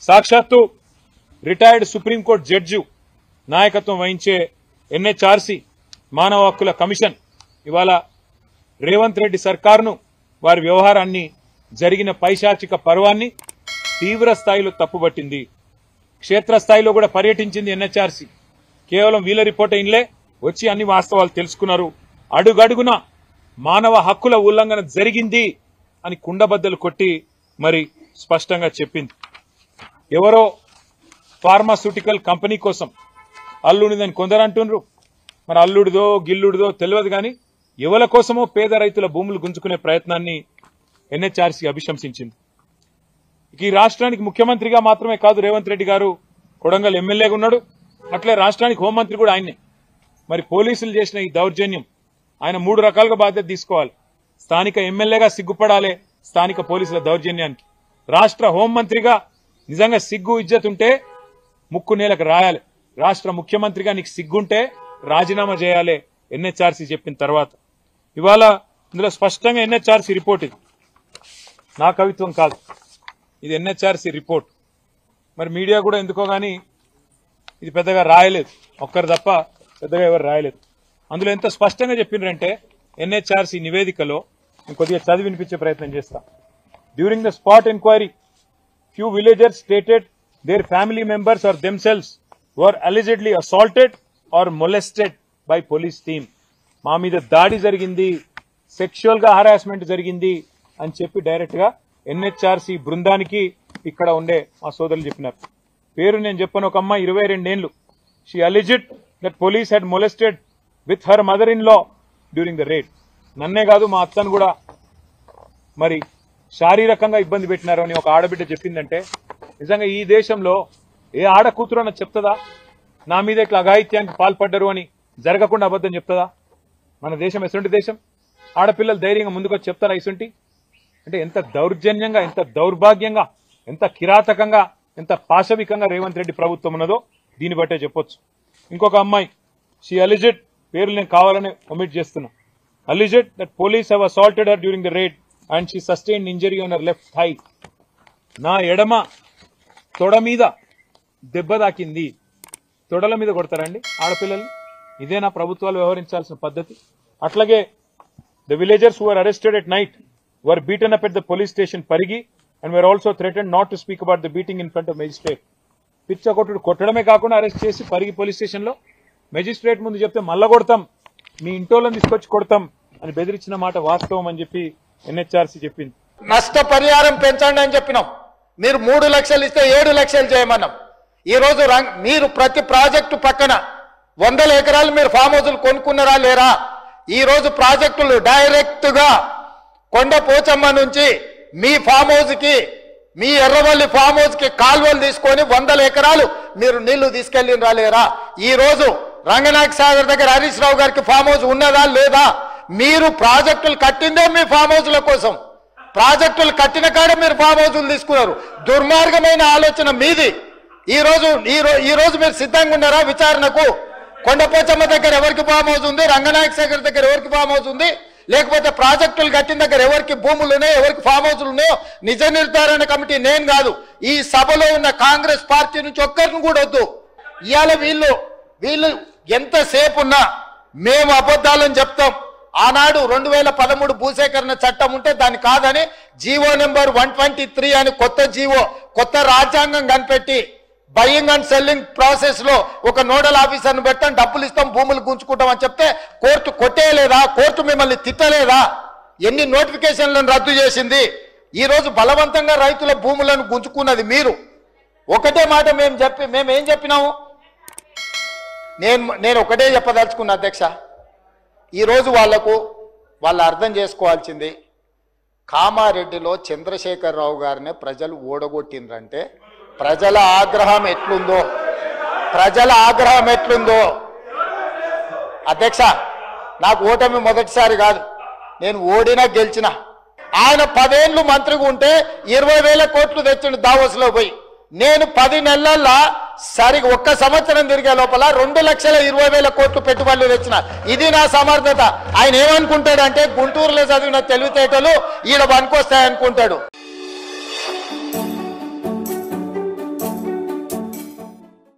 సాక్షాత్తు retired supreme court judge నాయకత్వం వహించే ఎన్హెచ్ఆర్సీ మానవ హక్కుల కమిషన్ ఇవాళ రేవంత్ రెడ్డి సర్కారును వారి వ్యవహారాన్ని జరిగిన పైశాచిక పర్వాన్ని తీవ్ర స్థాయిలో తప్పుబట్టింది. క్షేత్రస్థాయిలో కూడా పర్యటించింది ఎన్హెచ్ఆర్సీ. కేవలం వీళ్ళ రిపోర్ట్ అయినలే వచ్చి అన్ని వాస్తవాలు తెలుసుకున్నారు. అడుగడుగున మానవ హక్కుల ఉల్లంఘన జరిగింది అని కుండబద్దలు కొట్టి మరి స్పష్టంగా చెప్పింది. ఎవరో ఫార్మాస్యూటికల్ కంపెనీ కోసం అల్లుడిదని కొందరు అంటున్నారు. మరి అల్లుడిదో గిల్లుడిదో తెలియదు కానీ ఎవరి కోసమో పేద రైతుల భూములు గుంజుకునే ప్రయత్నాన్ని ఎన్హెచ్ఆర్సీ అభిశంసించింది. ఈ రాష్ట్రానికి ముఖ్యమంత్రిగా మాత్రమే కాదు రేవంత్ రెడ్డి గారు, కొడంగల్ ఎమ్మెల్యేగా ఉన్నాడు. అట్లే రాష్ట్రానికి హోంమంత్రి కూడా ఆయనే. మరి పోలీసులు చేసిన ఈ దౌర్జన్యం ఆయన 3 రకాలుగా బాధ్యత తీసుకోవాలి. స్థానిక ఎమ్మెల్యేగా సిగ్గుపడాలి స్థానిక పోలీసుల దౌర్జన్యానికి. రాష్ట్ర హోంమంత్రిగా నిజంగా సిగ్గు ఇజ్జత్ ఉంటే ముక్కు నేలకు రాయాలి. రాష్ట్ర ముఖ్యమంత్రిగా నీకు సిగ్గుంటే రాజీనామా చేయాలి ఎన్హెచ్ఆర్సీ చెప్పిన తర్వాత. ఇవాళ ఇందులో స్పష్టంగా ఎన్హెచ్ఆర్సీ రిపోర్ట్, ఇది నా కవిత్వం కాదు, ఇది ఎన్హెచ్ఆర్సీ రిపోర్ట్. మరి మీడియా కూడా ఎందుకో గానీ ఇది పెద్దగా రాయలేదు, ఒక్కరు తప్ప పెద్దగా ఎవరు రాయలేదు. అందులో ఎంత స్పష్టంగా చెప్పిండ్రంటే ఎన్హెచ్ఆర్సీ నివేదికలో నేను కొద్దిగా చదివి వినిపించే ప్రయత్నం చేస్తా. During the spot enquiry few villagers stated their family members or themselves were allegedly assaulted or molested by police team. మా మీద దాడి జరిగింది, సెక్షువల్ గా హరాస్మెంట్ జరిగింది అని చెప్పి డైరెక్ట్ గా ఎన్హెచ్ఆర్సీ బృందానికి ఇక్కడ ఉండే మా సోదరులు చెప్పినారు. పేరు నేను చెప్పను. ఒక అమ్మాయి 22 ఏళ్లు. She alleged that police had molested with her mother in law during the raid. నన్నే కాదు మా అత్తను కూడా మరి శారీరకంగా ఇబ్బంది పెట్టినారు అని ఒక ఆడబిడ్డ చెప్పిందంటే నిజంగా ఈ దేశంలో ఏ ఆడ కూతురు అన్న చెప్తుందా నా మీద ఇట్లా అఘాయిత్యానికి పాల్పడ్డరు అని జరగకుండా అబద్ధం చెప్తుందా? మన దేశం ఎటువంటి దేశం? ఆడపిల్లలు ధైర్యంగా ముందుకొచ్చి చెప్తారా ఇసుంటి? అంటే ఎంత దౌర్జన్యంగా, ఎంత దౌర్భాగ్యంగా, ఎంత కిరాతకంగా, ఎంత పాశవికంగా రేవంత్ రెడ్డి ప్రభుత్వం ఉన్నదో దీన్ని బట్టే చెప్పొచ్చు. ఇంకొక అమ్మాయి షీ అలిజెడ్, పేర్లు నేను కావాలని ఒమిట్ చేస్తున్నా, alleged that police have assaulted her during the raid and she sustained injury on her left thigh. నా ఎడమ తొడ మీద దెబ్బ తాకింది. తొడల మీద కొడతారండి ఆడపిల్లలు? ఇదేనా ప్రభుత్వాలు వ్యవహరించాల్సిన పద్ధతి? అట్లాగే the villagers who were arrested at night were beaten up at the police station Parigi and were also threatened not to speak about the beating in front of magistrate. పిచ్చ కొట్టుడు కొట్టడమే కాకుండా అరెస్ట్ చేసి పరిగి పోలీస్ స్టేషన్ లో magistrate ముందు చెప్తే మళ్ళా కొడతాం, మీ ఇంటోళ్ళని తీసుకొచ్చి కొడతాం అని బెదిరించిన మాట వాస్తవం అని చెప్పి ఎన్హెచ్ఆర్సీ చెప్పింది. నష్టపరిహారం పెంచండి అని చెప్పినాం. మీరు 3 లక్షలు ఇస్తే 7 లక్షలు చేయమన్నాం. ఈ రోజు మీరు ప్రతి ప్రాజెక్టు పక్కన 100 ఎకరాలు మీరు ఫామ్ హౌజులు కొనుక్కున్నారా లేరా? ఈ రోజు ప్రాజెక్టులు డైరెక్ట్ గా కొండ పోచమ్మ నుంచి మీ ఫామ్ హౌస్ కి, మీ ఎర్రవల్లి ఫామ్ హౌస్ కి కాల్వలు తీసుకొని 100 ఎకరాలు మీరు నీళ్లు తీసుకెళ్ళినరా లేరా? ఈ రోజు రంగనాయక సాగర్ దగ్గర హరీష్ రావు గారికి ఫామ్ హౌస్ ఉన్నదా లేదా? మీరు ప్రాజెక్టులు కట్టిందే మీ ఫామ్ హౌస్ల కోసం. ప్రాజెక్టులు కట్టిన కాడే మీరు ఫామ్ హౌస్లు తీసుకున్నారు. దుర్మార్గమైన ఆలోచన మీది. ఈ రోజు మీరు సిద్ధంగా ఉన్నారా విచారణకు? కొండపోచమ్మ దగ్గర ఎవరికి ఫామ్ హౌస్ ఉంది, రంగనాయక సాగర్ దగ్గర ఎవరికి ఫామ్ హౌస్ ఉంది, లేకపోతే ప్రాజెక్టులు కట్టిన దగ్గర ఎవరికి భూములు ఉన్నాయో, ఎవరికి ఫామ్ హౌస్లు ఉన్నాయో నిజ నిర్ధారణ కమిటీ నేను కాదు, ఈ సభలో ఉన్న కాంగ్రెస్ పార్టీ నుంచి ఒక్కరిని కూడా వద్దు. ఇవాళ వీళ్ళు ఎంతసేపు ఉన్నా మేము అబద్ధాలని చెప్తాం. ఆనాడు 2013 భూసేకరణ చట్టం ఉంటే దాన్ని కాదని జీవో నెంబర్ 123 అని కొత్త జీవో, కొత్త రాజ్యాంగం కనిపెట్టి బయింగ్ అండ్ సెల్లింగ్ ప్రాసెస్ లో ఒక నోడల్ ఆఫీసర్ను పెట్టాం, డబ్బులు ఇస్తాం, భూములు గుంజుకుంటాం అని చెప్తే కోర్టు కొట్టేయలేదా? కోర్టు మిమ్మల్ని తిట్టలేదా? ఎన్ని నోటిఫికేషన్లను రద్దు చేసింది? ఈ రోజు బలవంతంగా రైతుల భూములను గుంజుకున్నది మీరు. ఒకటే మాట మేము ఏం చెప్పినాము? నేను ఒకటే చెప్పదలుచుకున్నా అధ్యక్ష. ఈరోజు వాళ్ళు అర్థం చేసుకోవాల్సింది, కామారెడ్డిలో చంద్రశేఖరరావు గారిని ప్రజలు ఓడగొట్టిండ్రంటే ప్రజల ఆగ్రహం ఎట్లుందో అధ్యక్ష. నాకు ఓటమి మొదటిసారి కాదు, నేను ఓడినా గెలిచినా. ఆయన 10 ఏళ్ళు మంత్రిగా ఉంటే 20,000 కోట్లు తెచ్చిండు దావోస్లో పోయి. నేను 10 నెలల్లో సరిగా 1 సంవత్సరం తిరిగే లోపల 2,20,000 కోట్లు పెట్టుబడులు తెచ్చిన. ఇది నా సమర్థత. ఆయన ఏమనుకుంటాడంటే గుంటూరులో చదివిన తెలివితేటలు ఈడ పనికొస్తాయనుకుంటాడు.